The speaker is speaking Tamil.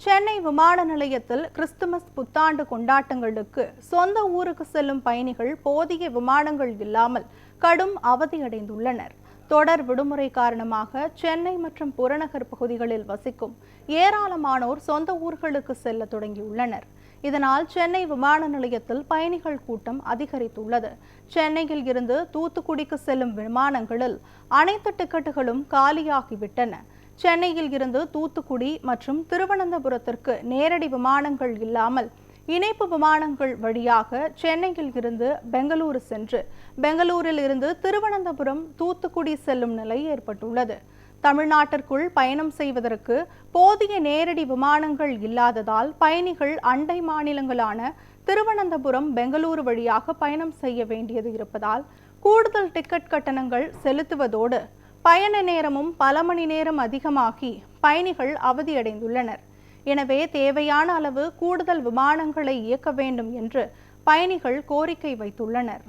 சென்னை விமான நிலையத்தில் கிறிஸ்துமஸ் புத்தாண்டு கொண்டாட்டங்களுக்கு சொந்த ஊருக்கு செல்லும் பயணிகள் போதிய விமானங்கள் இல்லாமல் கடும் அவதியடைந்துள்ளனர். தொடர் விடுமுறை காரணமாக சென்னை மற்றும் புறநகர் பகுதிகளில் வசிக்கும் ஏராளமானோர் சொந்த ஊர்களுக்கு செல்ல தொடங்கியுள்ளனர். இதனால் சென்னை விமான நிலையத்தில் பயணிகள் கூட்டம் அதிகரித்துள்ளது. சென்னையில் இருந்து தூத்துக்குடிக்கு செல்லும் விமானங்களில் அனைத்து டிக்கெட்டுகளும் காலியாகிவிட்டன. சென்னையில் இருந்து தூத்துக்குடி மற்றும் திருவனந்தபுரத்திற்கு நேரடி விமானங்கள் இல்லாமல் இணைப்பு விமானங்கள் வழியாக சென்னையில் இருந்து பெங்களூரு சென்று பெங்களூரில் இருந்து திருவனந்தபுரம் தூத்துக்குடி செல்லும் நிலை ஏற்பட்டுள்ளது. தமிழ்நாட்டிற்குள் பயணம் செய்வதற்கு போதிய நேரடி விமானங்கள் இல்லாததால் பயணிகள் அண்டை மாநிலங்களான திருவனந்தபுரம் பெங்களூரு வழியாக பயணம் செய்ய வேண்டியது இருப்பதால் கூடுதல் டிக்கெட் கட்டணங்கள் செலுத்துவதோடு பயண நேரமும் பல மணி நேரம் அதிகமாகி பயணிகள் அவதியடைந்துள்ளனர். எனவே தேவையான அளவு கூடுதல் விமானங்களை இயக்க வேண்டும் என்று பயணிகள் கோரிக்கை வைத்துள்ளனர்.